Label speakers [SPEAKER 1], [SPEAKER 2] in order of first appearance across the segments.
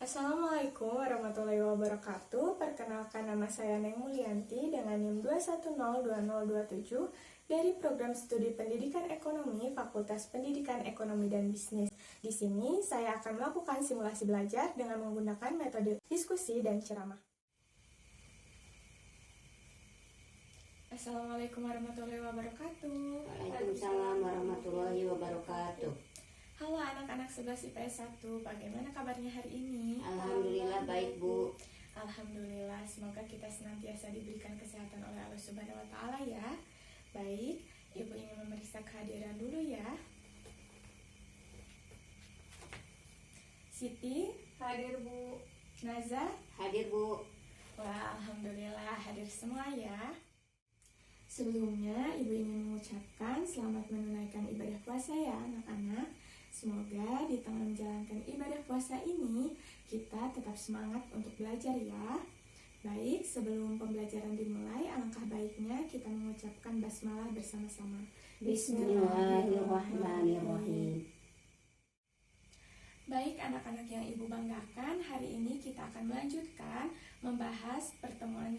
[SPEAKER 1] Assalamualaikum warahmatullahi wabarakatuh. Perkenalkan, nama saya Neng Mulyanti dengan NIM 2102027 dari Program Studi Pendidikan Ekonomi Fakultas Pendidikan Ekonomi dan Bisnis. Di sini saya akan melakukan simulasi belajar dengan menggunakan metode diskusi dan ceramah. Assalamualaikum warahmatullahi wabarakatuh.
[SPEAKER 2] Waalaikumsalam warahmatullahi wabarakatuh.
[SPEAKER 1] Halo anak-anak 11 IPS 1, bagaimana kabarnya hari ini?
[SPEAKER 2] Alhamdulillah baik, Bu.
[SPEAKER 1] Alhamdulillah, semoga kita senantiasa diberikan kesehatan oleh Allah Subhanahu wa Ta'ala ya. Baik, Ibu ingin memeriksa kehadiran dulu ya. Siti,
[SPEAKER 3] Hadir, Bu.
[SPEAKER 1] Naza,
[SPEAKER 2] Hadir, Bu.
[SPEAKER 1] wah alhamdulillah hadir semua ya. Sebelumnya, Ibu ingin mengucapkan selamat menunaikan ibadah puasa ya anak-anak. Semoga di tengah menjalankan ibadah puasa ini, kita tetap semangat untuk belajar ya. Baik, sebelum pembelajaran dimulai, alangkah baiknya kita mengucapkan basmalah bersama-sama.
[SPEAKER 2] Bismillahirrahmanirrahim.
[SPEAKER 1] Baik anak-anak yang Ibu banggakan, hari ini kita akan melanjutkan membahas pertemuan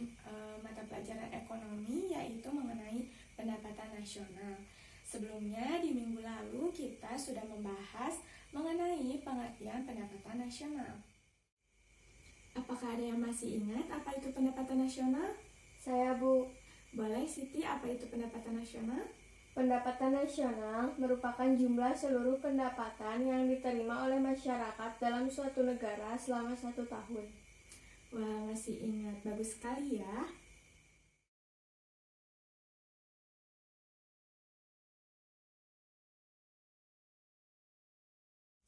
[SPEAKER 1] mata pelajaran ekonomi, yaitu mengenai pendapatan nasional. Sebelumnya di minggu lalu kita sudah membahas mengenai pengertian pendapatan nasional. Apakah ada yang masih ingat apa itu pendapatan nasional?
[SPEAKER 3] Saya, Bu.
[SPEAKER 1] Boleh Siti, apa itu pendapatan nasional?
[SPEAKER 3] Pendapatan nasional merupakan jumlah seluruh pendapatan yang diterima oleh masyarakat dalam suatu negara selama 1 tahun.
[SPEAKER 1] Wah, masih ingat. Bagus sekali ya.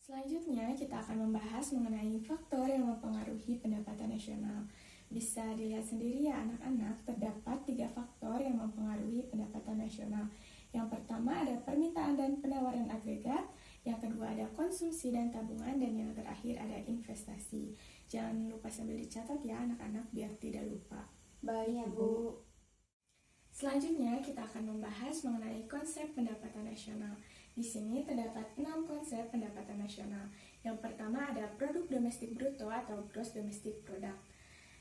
[SPEAKER 1] Selanjutnya, kita akan membahas mengenai faktor yang mempengaruhi pendapatan nasional. Bisa dilihat sendiri ya anak-anak, terdapat 3 faktor yang mempengaruhi pendapatan nasional. Yang pertama ada permintaan dan penawaran agregat, yang kedua ada konsumsi dan tabungan, dan yang terakhir ada investasi. Jangan lupa sambil dicatat ya anak-anak biar tidak lupa.
[SPEAKER 3] Baik, Bu.
[SPEAKER 1] Selanjutnya kita akan membahas mengenai konsep pendapatan nasional. Di sini terdapat 6 konsep pendapatan nasional. Yang pertama ada produk domestik bruto atau gross domestic product,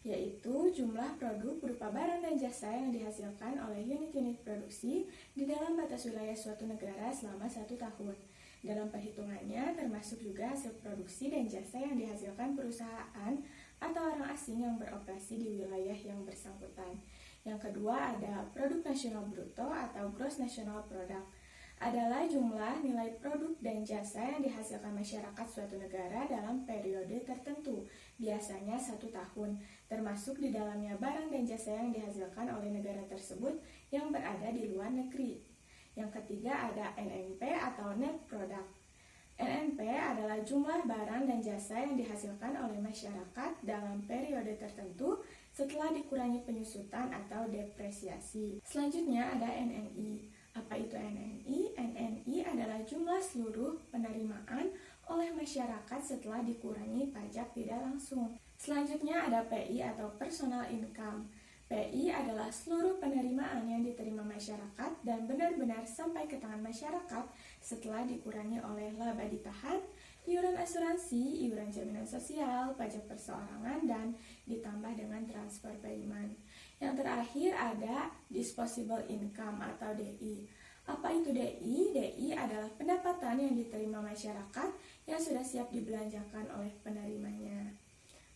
[SPEAKER 1] yaitu jumlah produk berupa barang dan jasa yang dihasilkan oleh unit-unit produksi di dalam batas wilayah suatu negara selama 1 tahun. Dalam perhitungannya termasuk juga hasil produksi dan jasa yang dihasilkan perusahaan atau orang asing yang beroperasi di wilayah yang bersangkutan. Yang kedua ada produk nasional bruto atau gross national product, adalah jumlah nilai produk dan jasa yang dihasilkan masyarakat suatu negara dalam periode tertentu, biasanya 1 tahun, termasuk di dalamnya barang dan jasa yang dihasilkan oleh negara tersebut yang berada di luar negeri. Yang ketiga ada NNP atau net product. NNP adalah jumlah barang dan jasa yang dihasilkan oleh masyarakat dalam periode tertentu setelah dikurangi penyusutan atau depresiasi. Selanjutnya ada NNI. Apa itu NNI? NNI adalah jumlah seluruh penerimaan oleh masyarakat setelah dikurangi pajak tidak langsung. Selanjutnya ada PI atau personal income. PI adalah seluruh penerimaan yang diterima masyarakat dan benar-benar sampai ke tangan masyarakat setelah dikurangi oleh laba ditahan, iuran asuransi, iuran jaminan sosial, pajak perseorangan, dan ditambah dengan transfer payment. Yang terakhir ada disposable income atau DI. Apa itu DI? DI adalah pendapatan yang diterima masyarakat yang sudah siap dibelanjakan oleh penerimanya.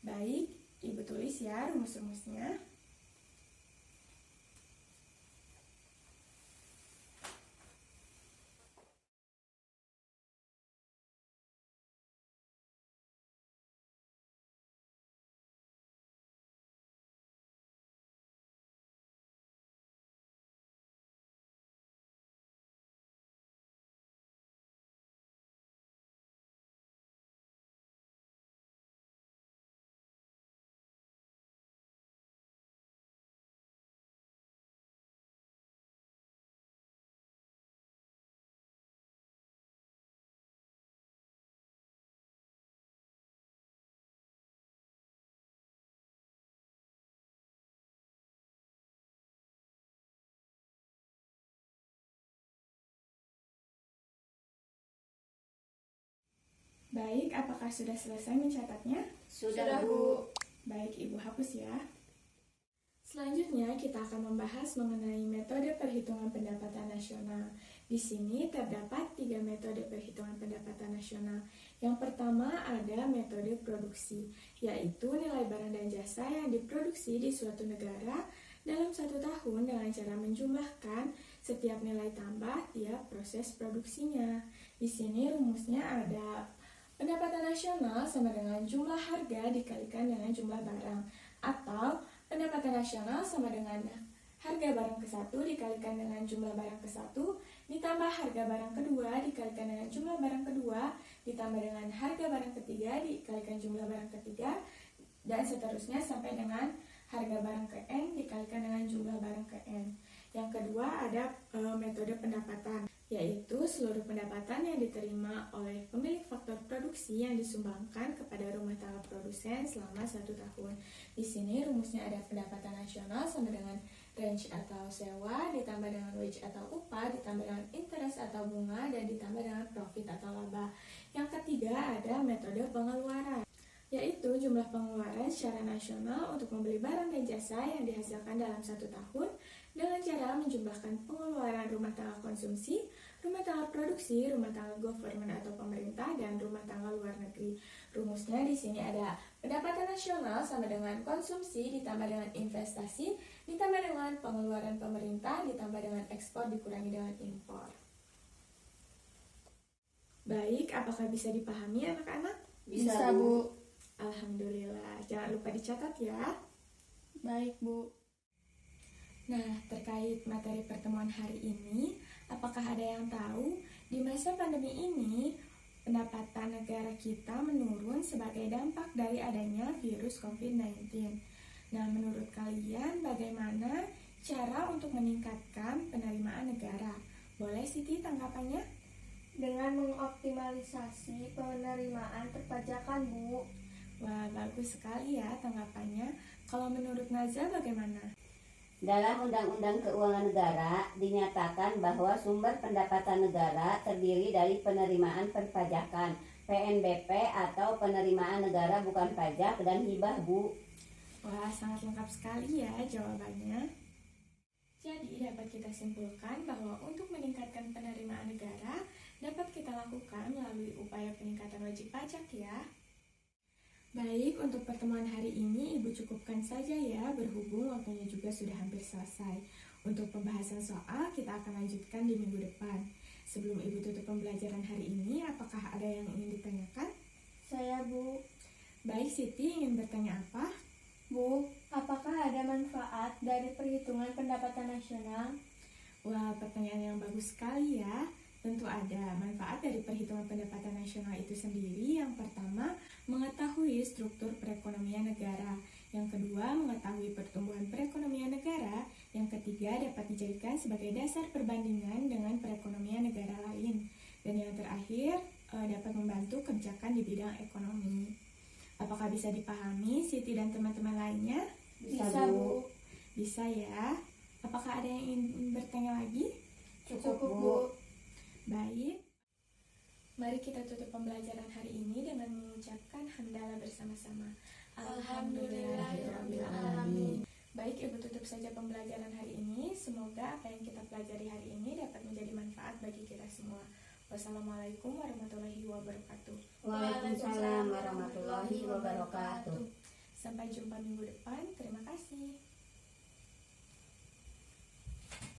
[SPEAKER 1] Baik, Ibu tulis ya rumus-rumusnya. Baik, apakah sudah selesai mencatatnya?
[SPEAKER 2] Sudah, Bu.
[SPEAKER 1] Baik, Ibu hapus ya. Selanjutnya, kita akan membahas mengenai metode perhitungan pendapatan nasional. Di sini terdapat 3 metode perhitungan pendapatan nasional. Yang pertama ada metode produksi, yaitu nilai barang dan jasa yang diproduksi di suatu negara dalam 1 tahun dengan cara menjumlahkan setiap nilai tambah tiap proses produksinya. Di sini rumusnya ada pendapatan nasional sama dengan jumlah harga dikalikan dengan jumlah barang, atau pendapatan nasional sama dengan harga barang ke-1 dikalikan dengan jumlah barang ke-1 ditambah harga barang kedua dikalikan dengan jumlah barang kedua ditambah dengan harga barang ketiga dikalikan jumlah barang ketiga, dan seterusnya sampai dengan harga barang ke N dikalikan dengan jumlah barang ke N. Yang kedua ada metode pendapatan, yaitu seluruh pendapatan yang diterima oleh pemilik faktor produksi yang disumbangkan kepada rumah tangga produsen selama 1 tahun. Di sini rumusnya ada pendapatan nasional sama dengan range atau sewa ditambah dengan wage atau upah ditambah dengan interest atau bunga dan ditambah dengan profit atau laba. Yang ketiga ada metode pengeluaran, yaitu jumlah pengeluaran secara nasional untuk membeli barang dan jasa yang dihasilkan dalam 1 tahun dengan cara menjumlahkan pengeluaran rumah tangga konsumsi, rumah tangga produksi, rumah tangga government atau pemerintah, dan rumah tangga luar negeri. Rumusnya di sini ada pendapatan nasional sama dengan konsumsi ditambah dengan investasi ditambah dengan pengeluaran pemerintah ditambah dengan ekspor dikurangi dengan impor. Baik, apakah bisa dipahami anak-anak?
[SPEAKER 2] Bisa, Bu.
[SPEAKER 1] Alhamdulillah, jangan lupa dicatat ya.
[SPEAKER 3] Baik, Bu.
[SPEAKER 1] Nah, terkait materi pertemuan hari ini, apakah ada yang tahu di masa pandemi ini pendapatan negara kita menurun sebagai dampak dari adanya virus COVID-19? Nah, menurut kalian bagaimana cara untuk meningkatkan penerimaan negara? Boleh Siti tanggapannya?
[SPEAKER 3] Dengan mengoptimalisasi penerimaan perpajakan, Bu.
[SPEAKER 1] Wah, bagus sekali ya tanggapannya. Kalau menurut Nazar bagaimana?
[SPEAKER 2] Dalam Undang-Undang Keuangan Negara dinyatakan bahwa sumber pendapatan negara terdiri dari penerimaan perpajakan, PNBP atau penerimaan negara bukan pajak, dan hibah, Bu.
[SPEAKER 1] Wah, sangat lengkap sekali ya jawabannya. Jadi dapat kita simpulkan bahwa untuk meningkatkan penerimaan negara dapat kita lakukan melalui upaya peningkatan wajib pajak ya. Baik, untuk pertemuan hari ini Ibu cukupkan saja ya, berhubung waktunya juga sudah hampir selesai. Untuk pembahasan soal kita akan lanjutkan di minggu depan. Sebelum Ibu tutup pembelajaran hari ini, apakah ada yang ingin ditanyakan?
[SPEAKER 3] Saya, Bu.
[SPEAKER 1] Baik, Siti ingin bertanya apa?
[SPEAKER 3] Bu, apakah ada manfaat dari perhitungan pendapatan nasional?
[SPEAKER 1] Wah, pertanyaan yang bagus sekali ya. Tentu ada manfaat dari perhitungan pendapatan nasional itu sendiri. Yang pertama, mengetahui struktur perekonomian negara. Yang kedua, mengetahui pertumbuhan perekonomian negara. Yang ketiga, dapat dijadikan sebagai dasar perbandingan dengan perekonomian negara lain. Dan yang terakhir, dapat membantu kebijakan di bidang ekonomi. Apakah bisa dipahami Siti dan teman-teman lainnya?
[SPEAKER 3] Bisa, Bu.
[SPEAKER 1] Bisa ya. Apakah ada yang ingin bertanya lagi?
[SPEAKER 3] Cukup, Bu.
[SPEAKER 1] Baik, mari kita tutup pembelajaran hari ini dengan mengucapkan hamdalah bersama-sama. Alhamdulillahirrahmanirrahim. Baik, Ibu tutup saja pembelajaran hari ini. Semoga apa yang kita pelajari hari ini dapat menjadi manfaat bagi kita semua. Wassalamualaikum warahmatullahi wabarakatuh.
[SPEAKER 2] Waalaikumsalam warahmatullahi wabarakatuh.
[SPEAKER 1] Sampai jumpa minggu depan. Terima kasih.